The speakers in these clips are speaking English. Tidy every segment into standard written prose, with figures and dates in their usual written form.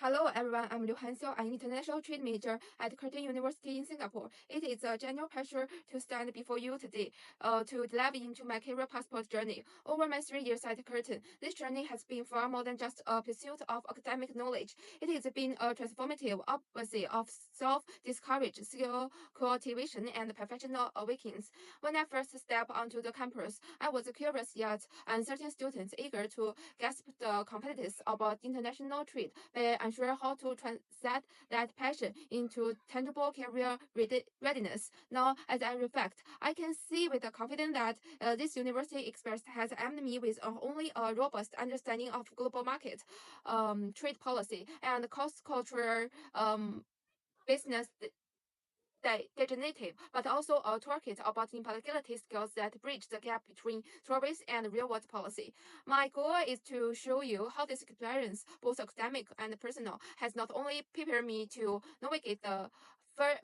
Hello everyone, I'm Liu Hanxiao, an international trade major at Curtin University in Singapore. It is a genuine pleasure to stand before you today to delve into my career passport journey. Over my 3 years at Curtin, this journey has been far more than just a pursuit of academic knowledge. It has been a transformative odyssey of self-discovery, skill cultivation, and professional awakenings. When I first stepped onto the campus, I was curious yet uncertain student eager to grasp the complexities about international trade, but unsure how to translate that passion into tangible career readiness. Now, as I reflect, I can see with confidence that this university experience has armed me with only a robust understanding of global market, trade policy, and cross-cultural business degenerative, but also a toolkit about employability skills that bridge the gap between theories and real-world policy. My goal is to show you how this experience, both academic and personal, has not only prepared me to navigate the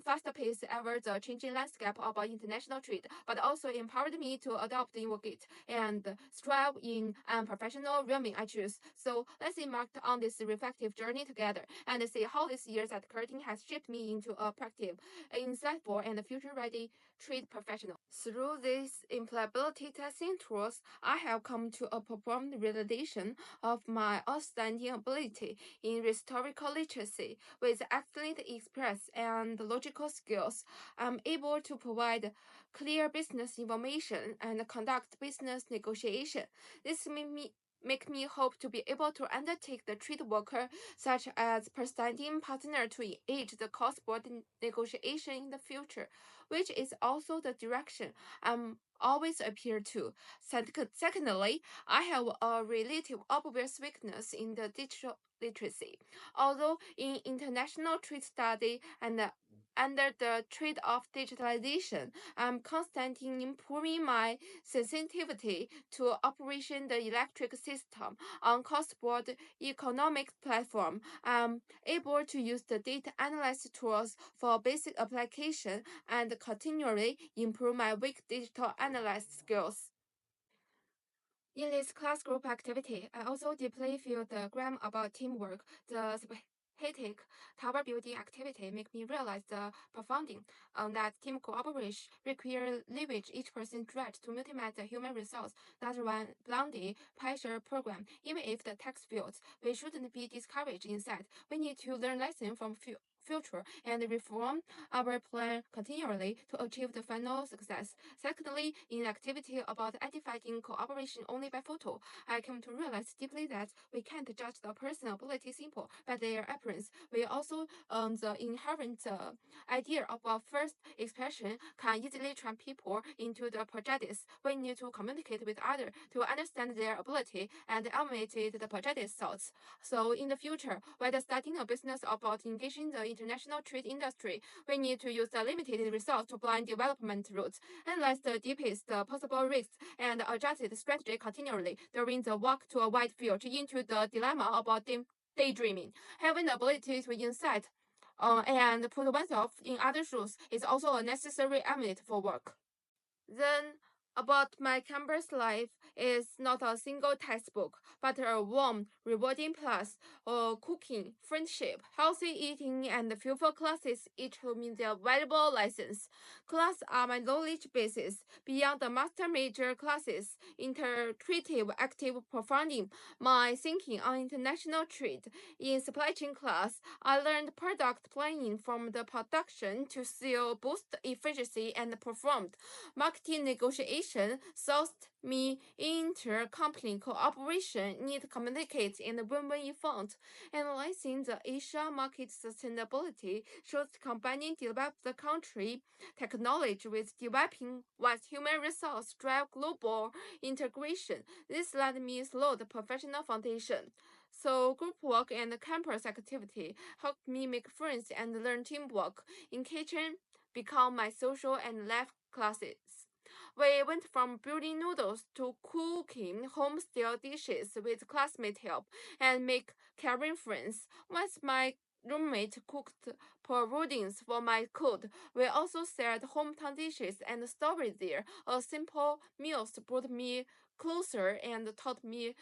faster pace ever the changing landscape of international trade, but also empowered me to adopt, innovate, and strive in professional realm I choose. So let's embark on this reflective journey together and see how these years at Curtin has shaped me into a proactive, insightful, and future-ready trade professional. Through these employability testing tools, I have come to a profound realization of my outstanding ability in historical literacy. With excellent express and logical skills, I'm able to provide clear business information and conduct business negotiation. This make me hope to be able to undertake the trade worker such as presenting partner to engage the cross-border negotiation in the future, which is also the direction I'm always appeal to. Secondly, I have a relative obvious weakness in the digital literacy. Although in international trade study and under the trade of digitalization, I'm constantly improving my sensitivity to operation the electric system on cross-border economic platform. I'm able to use the data analysis tools for basic application and continually improve my weak digital analysis skills. In this class group activity, I also deeply feel the gram about teamwork. The specific tower building activity make me realize the profounding that team cooperation require leverage each person's drive to maximize the human resource that run blindly pressure program. Even if the text fails, we shouldn't be discouraged. Instead, we need to learn lessons from future and reform our plan continually to achieve the final success. Secondly, in activity about identifying cooperation only by photo, I came to realize deeply that we can't judge the person's ability simple by their appearance. We also the inherent idea of our first expression can easily trap people into the prejudice. We need to communicate with others to understand their ability and eliminate the prejudice thoughts. So in the future, whether starting a business or about engaging the international trade industry, we need to use the limited resource to plan development routes, analyze the deepest possible risks, and adjust the strategy continually during the walk to a wide field into the dilemma about daydreaming. Having the ability to insight and put oneself in other shoes is also a necessary element for work. Then, about my campus life is not a single textbook, but a warm, rewarding plus cooking, friendship, healthy eating, and fruitful classes each told me their valuable lessons. Classes are my knowledge basis. Beyond the master major classes, interpretive active profounding my thinking on international trade. In supply chain class, I learned product planning from the production to sell, boost efficiency, and performed marketing negotiation taught me intercompany cooperation, need to communicate, and win-win effect. Analyzing the Asia market sustainability shows combining developed country technology with developing one's human resource drive global integration. This led me slow the professional foundation. So group work and campus activity helped me make friends and learn teamwork. In kitchen, become my social and life classes. We went from building noodles to cooking home-style dishes with classmate help and make caring friends. Once my roommate cooked puddings for my code, we also shared hometown dishes and stories there. A simple meals brought me closer and taught me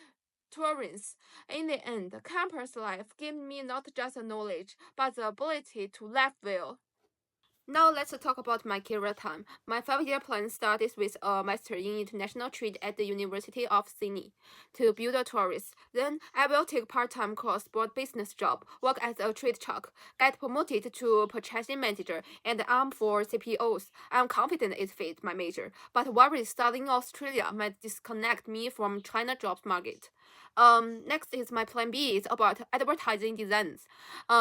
tourists. In the end, campus life gave me not just the knowledge, but the ability to live well. Now let's talk about my career time. My 5-year plan started with a master in international trade at the University of Sydney to build a tourist. Then I will take part-time cross-border business job, work as a trade clerk, get promoted to purchasing manager, and aim for CPOs. I'm confident it fits my major, but worry studying in Australia might disconnect me from China jobs market. Next is my plan B. It's about advertising designs.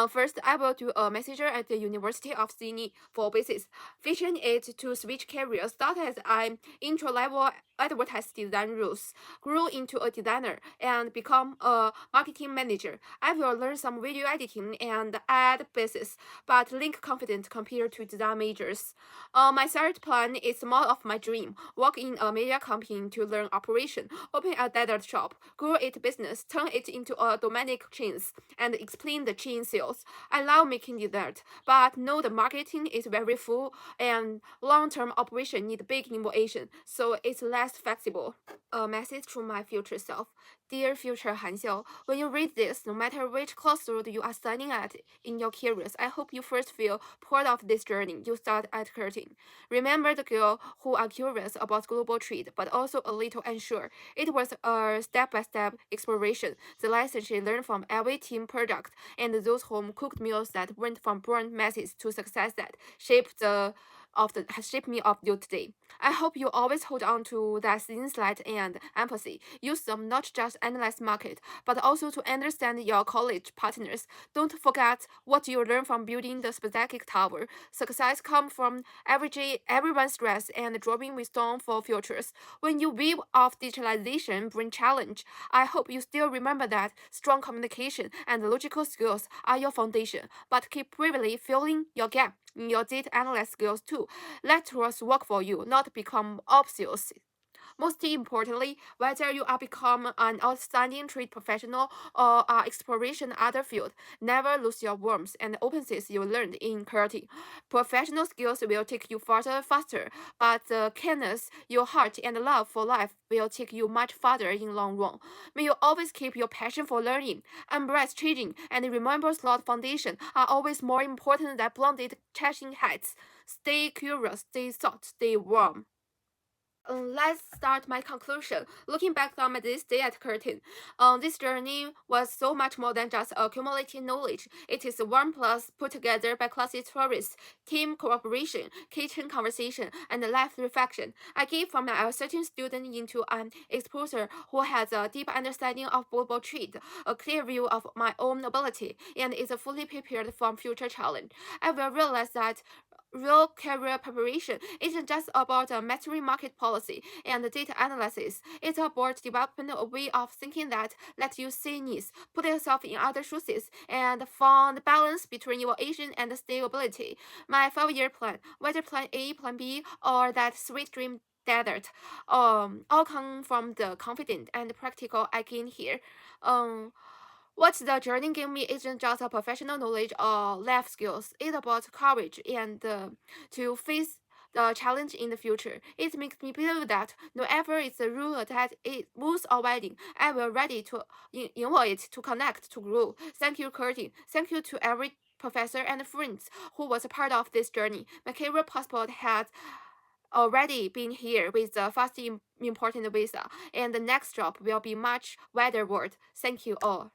First, I will do a messenger at the University of Sydney for basis. Vision is to switch careers, start as an intro-level advertise design rules, grow into a designer, and become a marketing manager. I will learn some video editing and ad basis, but link confident compared to design majors. My third plan is more of my dream. Work in a media company to learn operation, open a data shop, grow it business, turn it into a domestic chains, and explain the chain sales. I love making dessert, but know the marketing is very full and long-term operation need big innovation, so it's less flexible. A message to my future self. Dear future Hanxiao, when you read this, no matter which crossroad you are standing at in your careers, I hope you first feel proud of this journey you start at Curtin. Remember the girl who are curious about global trade, but also a little unsure. It was a step-by-step exploration. The lessons she learned from every team project and those home-cooked meals that went from burnt messes to success that has shaped me of you today. I hope you always hold on to that insight and empathy. Use them not just analyze market, but also to understand your college partners. Don't forget what you learn from building the specific tower. Success comes from everyone's stress and drawing wisdom for futures. When you weave off digitalization bring challenge, I hope you still remember that strong communication and logical skills are your foundation, but keep bravely filling your gap in your data analyst skills too. Let tools work for you, not become obsessive. Most importantly, whether you are become an outstanding trade professional or are exploration other field, never lose your warmth and openness you learned in karate. Professional skills will take you further faster, but the kindness, your heart, and love for life will take you much farther in long run. May you always keep your passion for learning, embrace changing, and remember slot foundation are always more important than blended chasing heights. Stay curious, stay thought, stay warm. Let's start my conclusion. Looking back on this day at Curtin, this journey was so much more than just accumulating knowledge. It is one plus put together by classes tourists, team cooperation, kitchen conversation, and life reflection. I gave from a certain student into an exposer who has a deep understanding of global trade, a clear view of my own ability, and is fully prepared for future challenge. I will realize that real career preparation isn't just about mastering market policy and data analysis. It's about developing a way of thinking that lets you see needs, put yourself in other shoes, and find balance between your Asian and stability. My 5-year plan, whether plan A, plan B, or that sweet dream desert, all come from the confident and practical I gain here. Um, what the journey gave me isn't just a professional knowledge or life skills. It's about courage and to face the challenge in the future. It makes me believe that no ever is a rule that it moves or wedding, I will ready to involve it, to connect, to grow. Thank you, Curtin. Thank you to every professor and friends who was a part of this journey. My career passport has already been here with the fast important visa, and the next job will be much wider world. Thank you all.